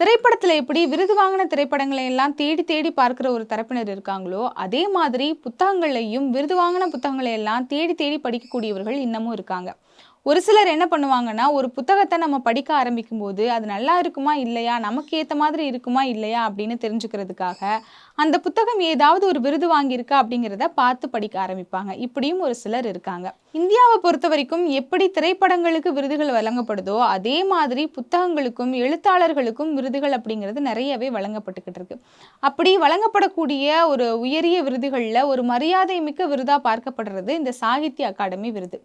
திரைப்படத்துல எப்படி விருது வாங்கின திரைப்படங்களை எல்லாம் தேடி தேடி பார்க்கிற ஒரு தரப்பினர் இருக்காங்களோ, அதே மாதிரி புத்தகங்களையும் விருது வாங்கின புத்தகங்களை எல்லாம் தேடி தேடி படிக்கக்கூடியவர்கள் இன்னமும் இருக்காங்க. ஒரு சிலர் என்ன பண்ணுவாங்கன்னா, ஒரு புத்தகத்த நம்ம படிக்க ஆரம்பிக்கும்போது, அது நல்லா இருக்குமா? இல்லையா? நமக்கு ஏத்த மாதிரி இருக்குமா? இல்லையா? அப்படின்னு தெரிஞ்சுக்கிறதுக்காக, அந்த புத்தகம் ஏதாவது ஒரு விருது வாங்கியிருக்கா? அப்படிங்கிறத பார்த்து படிக்க ஆரம்பிப்பாங்க. இப்படியும் ஒரு சிலர் இருக்காங்க. இந்தியாவ பொறுத்தவரைக்கும் எப்படி திரைப்படங்களுக்கு விருதுகள் வழங்கப்படுதோ, அதே மாதிரி புத்தகங்களுக்கும், எழுத்தாளர்களுக்கும் விருதுகள் அப்படிங்கிறது நெறையவே வழங்கப்பட்டுக்கிட்டு இருக்கு. அப்படி வழங்கப்படக்கூடிய ஒரு உயரிய விருதுகள்ல ஒரு மரியாதை மிக்க விருதா பார்க்கப்படுறது இந்த சாகித்ய அகாடமி விருது.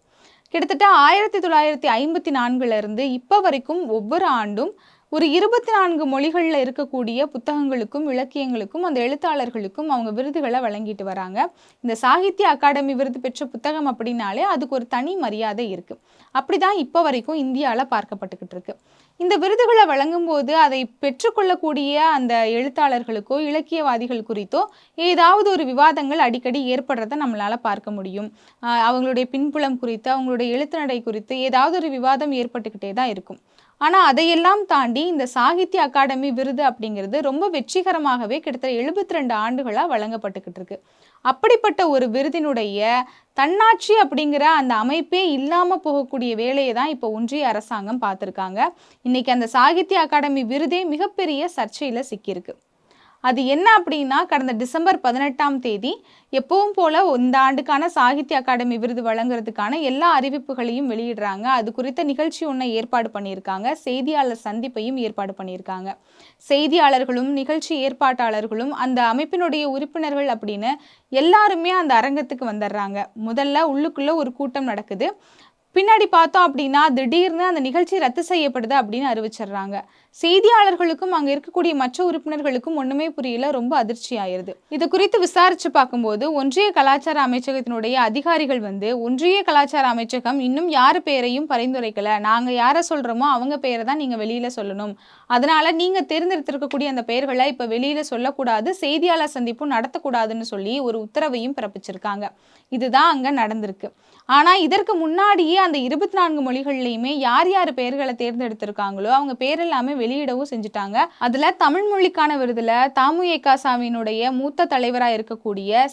கிட்டத்தட்ட 1954ல இருந்து இப்ப வரைக்கும் ஒவ்வொரு ஆண்டும் ஒரு 24 மொழிகள்ல இருக்கக்கூடிய புத்தகங்களுக்கும், இலக்கியங்களுக்கும், அந்த எழுத்தாளர்களுக்கும் அவங்க விருதுகள வழங்கிட்டு வராங்க. இந்த சாகித்ய அகாடமி விருது பெற்ற புத்தகம் அப்படின்னாலே அதுக்கு ஒரு தனி மரியாதை இருக்கு. அப்படிதான் இப்ப வரைக்கும் இந்தியால பார்க்கப்பட்டுக்கிட்டு இருக்கு. இந்த விருதுகள வழங்கும்போது அதை பெற்றுக்கொள்ளக்கூடிய அந்த எழுத்தாளர்களுக்கோ, இலக்கியவாதிகள் குறித்தோ ஏதாவது ஒரு விவாதங்கள் அடிக்கடி ஏற்படுறத நம்மளால பார்க்க முடியும். அவங்களுடைய பின்புலம் குறித்து, அவங்களுடைய எழுத்து நடை குறித்து ஏதாவது ஒரு விவாதம் ஏற்பட்டுக்கிட்டே தான் இருக்கும். ஆனா, அதையெல்லாம் தாண்டி இந்த சாகித்ய அகாடமி விருது அப்படிங்கிறது ரொம்ப வெற்றிகரமாகவே கிட்டத்தட்ட 72 ஆண்டுகளா வழங்கப்பட்டுக்கிட்டு இருக்கு. அப்படிப்பட்ட ஒரு விருதினுடைய தன்னாட்சி அப்படிங்கிற அந்த அமைப்பே இல்லாம போகக்கூடிய வேலையை தான் இப்போ ஒன்றிய அரசாங்கம் பார்த்துருக்காங்க. இன்னைக்கு அந்த சாகித்ய அகாடமி விருதே மிகப்பெரிய சர்ச்சையில சிக்கியிருக்கு. அது என்ன அப்படின்னா, கடந்த டிசம்பர் 18ஆம் தேதி எப்பவும் போல இந்த ஆண்டுக்கான சாகித்ய அகாடமி விருது வழங்குறதுக்கான எல்லா அறிவிப்புகளையும் வெளியிடுறாங்க. அது குறித்த நிகழ்ச்சி ஒன்றை ஏற்பாடு பண்ணியிருக்காங்க. செய்தியாளர் சந்திப்பையும் ஏற்பாடு பண்ணியிருக்காங்க. செய்தியாளர்களும், நிகழ்ச்சி ஏற்பாட்டாளர்களும், அந்த அமைப்பினுடைய உறுப்பினர்கள் அப்படின்னு எல்லாருமே அந்த அரங்கத்துக்கு வந்துடுறாங்க. முதல்ல உள்ளுக்குள்ள ஒரு கூட்டம் நடக்குது. பின்னாடி பார்த்தோம் அப்படின்னா, திடீர்னு அந்த நிகழ்ச்சி ரத்து செய்யப்படுது அப்படின்னு அறிவிச்சிடுறாங்க. செய்தியாளர்களுக்கும் அங்க இருக்கக்கூடிய மற்ற உறுப்பினர்களுக்கும் ஒண்ணுமே புரியல. ரொம்ப அதிர்ச்சி ஆயிருது. இது குறித்து விசாரிச்சு பார்க்கும்போது, ஒன்றிய கலாச்சார அமைச்சகத்தினுடைய அதிகாரிகள் ஒன்றிய கலாச்சார அமைச்சகம் இன்னும் யார் பெயரையும் பரிந்துரைக்கல. நாங்க யார சொல்றோமோ அவங்க பெயரை தான் நீங்க வெளியில சொல்லணும். அதனால நீங்க தேர்ந்தெடுத்திருக்கக்கூடிய அந்த பெயர்களை இப்ப வெளியில சொல்லக்கூடாது, செய்தியாளர் சந்திப்பும் நடத்தக்கூடாதுன்னு சொல்லி ஒரு உத்தரவையும் பிறப்பிச்சிருக்காங்க. இதுதான் அங்க நடந்திருக்கு. ஆனா இதற்கு முன்னாடியே அந்த 24 மொழிகள்லையுமே யார் யார் பெயர்களை தேர்ந்தெடுத்திருக்காங்களோ அவங்க பேர் எல்லாமே வெளியிடவும் செஞ்சுட்டாங்க. அதுல தமிழ் மொழிக்கான விருதுல தாமுயேகாசாவினுடைய மூத்த தலைவராக இருக்கக்கூடிய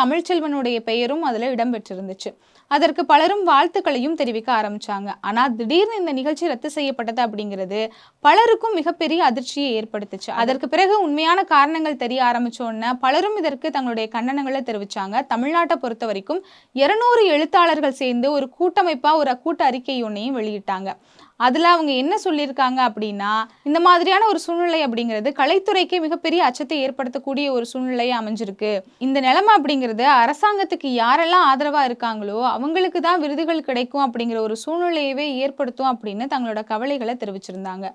தமிழ்ச்செல்வனுடைய பெயரும் அதுல இடம்பெற்றிருந்துச்சு. அதற்கு பலரும் வாழ்த்துக்களையும் தெரிவிக்க ஆரம்பிச்சாங்க. ஆனா திடீர்னு இந்த நிகழ்ச்சி ரத்து செய்யப்பட்டது அப்படிங்கிறது பலருக்கும் மிகப்பெரிய அதிர்ச்சியை ஏற்படுத்துச்சு. அதற்கு பிறகு உண்மையான காரணங்கள் தெரிய ஆரம்பிச்சோன்னு பலரும் இதற்கு தங்களுடைய கண்டனங்களை தெரிவிச்சாங்க. தமிழ்நாட்டை பொறுத்த வரைக்கும் 200 எழுத்தாளர்கள் சேர்ந்து ஒரு கூட்டமைப்பா ஒரு கூட்ட அறிக்கை ஒன்றையும் வெளியிட்டாங்க. அதுல அவங்க என்ன சொல்லியிருக்காங்க அப்படின்னா, இந்த மாதிரியான ஒரு சூழ்நிலை அப்படிங்கிறது கலைத்துறைக்கு மிகப்பெரிய அச்சத்தை ஏற்படுத்தக்கூடிய ஒரு சூழ்நிலையை அமைஞ்சிருக்கு. இந்த நிலைமை அப்படிங்கிறது அரசாங்கத்துக்கு யாரெல்லாம் ஆதரவா இருக்காங்களோ அவங்களுக்கு தான் விருதுகள் கிடைக்கும் அப்படிங்கிற ஒரு சூழ்நிலையவே ஏற்படுத்தும் அப்படின்னு தங்களோட கவலைகளை தெரிவிச்சிருந்தாங்க.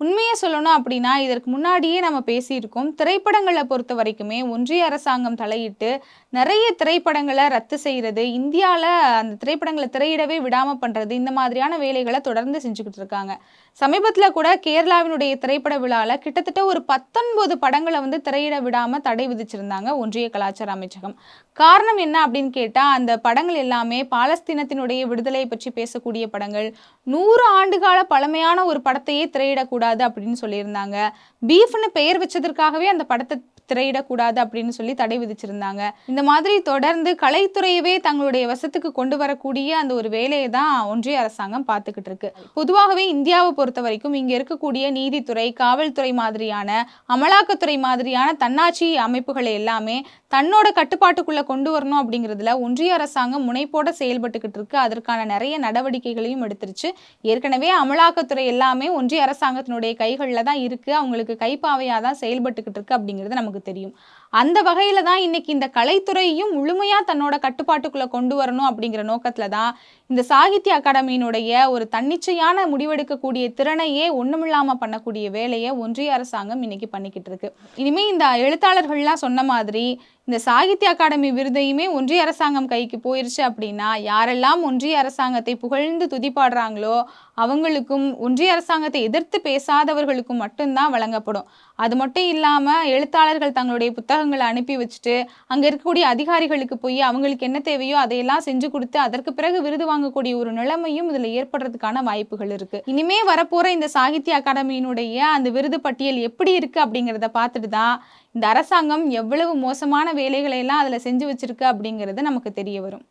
உண்மையை சொல்லணும் அப்படின்னா, இதற்கு முன்னாடியே நம்ம பேசியிருக்கோம். திரைப்படங்களை பொறுத்த வரைக்குமே ஒன்றிய அரசாங்கம் தலையிட்டு நிறைய திரைப்படங்களை ரத்து செய்யறது, இந்தியாவில் அந்த திரைப்படங்களை திரையிடவே விடாம பண்றது, இந்த மாதிரியான வேலைகளை தொடர்ந்து செஞ்சுக்கிட்டு இருக்காங்க. சமீபத்தில் கூட கேரளாவினுடைய திரைப்பட விழாவில் கிட்டத்தட்ட ஒரு 19 படங்களை திரையிட விடாம தடை விதிச்சிருந்தாங்க ஒன்றிய கலாச்சார அமைச்சகம். காரணம் என்ன அப்படின்னு கேட்டா, அந்த படங்கள் எல்லாமே பாலஸ்தீனத்தினுடைய விடுதலை பற்றி பேசக்கூடிய படங்கள், 100 ஆண்டுகால பழமையான ஒரு படத்தையே திரையிடக்கூடாது அப்படின்னு சொல்லியிருந்தாங்க. பீஃப்னு பெயர் வச்சதற்காகவே அந்த படத்தை திரையிடக்கூடாது அப்படின்னு சொல்லி தடை விதிச்சிருந்தாங்க. இந்த மாதிரி தொடர்ந்து கலைத்துறையவே தங்களுடைய வசத்துக்கு கொண்டு வரக்கூடிய அந்த ஒரு வேலையை தான் ஒன்றிய அரசாங்கம் பார்த்துக்கிட்டு இருக்கு. பொதுவாகவே இந்தியாவை பொறுத்த வரைக்கும் இங்க இருக்கக்கூடிய நீதித்துறை, காவல்துறை மாதிரியான, அமலாக்கத்துறை மாதிரியான தன்னாட்சி அமைப்புகளை எல்லாமே தன்னோட கட்டுப்பாட்டுக்குள்ள கொண்டு வரணும் அப்படிங்கிறதுல ஒன்றிய அரசாங்கம் முனைப்போட செயல்பட்டுக்கிட்டு இருக்கு. அதற்கான நிறைய நடவடிக்கைகளையும் எடுத்துருச்சு. ஏற்கனவே அமலாக்கத்துறை எல்லாமே ஒன்றிய அரசாங்கத்தினுடைய கைகளில் தான் இருக்கு. அவங்களுக்கு கைப்பாவையா தான் செயல்பட்டுக்கிட்டு இருக்கு அப்படிங்கிறது நமக்கு தெரியும். அந்த வகையில தான் இன்னைக்கு இந்த கலைத்துறையும் முழுமையா தன்னோட கட்டுப்பாட்டுக்குள்ள கொண்டு வரணும் அப்படிங்கிற நோக்கத்துல தான் இந்த சாகித்ய அகாடமியினுடைய ஒரு தன்னிச்சையான முடிவெடுக்கக்கூடிய திறனையே ஒண்ணுமில்லாம பண்ணக்கூடிய வேலையை ஒன்றிய அரசாங்கம் இன்னைக்கு பண்ணிக்கிட்டு இருக்கு. இனிமே இந்த எழுத்தாளர்கள்லாம் சொன்ன மாதிரி இந்த சாகித்ய அகாடமி விருதையுமே ஒன்றிய அரசாங்கம் கைக்கு போயிருச்சு அப்படின்னா, யாரெல்லாம் ஒன்றிய அரசாங்கத்தை புகழ்ந்து துதிபாடுறாங்களோ, அவங்களுக்கும் ஒன்றிய அரசாங்கத்தை எதிர்த்து பேசாதவர்களுக்கும் மட்டும் தான் வழங்கப்படும். அது மட்டும் இல்லாம எழுத்தாளர்கள் தங்களுடைய புத்தகங்கள அனுப்பி வச்சுட்டு, அங்க இருக்கக்கூடிய அதிகாரிகளுக்கு போய் அவங்களுக்கு என்ன தேவையோ அதையெல்லாம் செஞ்சு குடுத்து, அதற்கு பிறகு விருது வாங்கக்கூடிய ஒரு நிலைமையும் இதுல ஏற்படுறதுக்கான வாய்ப்புகள் இருக்கு. இனிமே வரப்போற இந்த சாகித்ய அகாடமியினுடைய அந்த விருது பட்டியல் எப்படி இருக்கு அப்படிங்கிறத பார்த்துட்டு தான், இந்த அரசாங்கம் எவ்வளவு மோசமான வேலைகளை எல்லாம் அதுல செஞ்சு வச்சிருக்கு அப்படிங்கிறது நமக்கு தெரிய வரும்.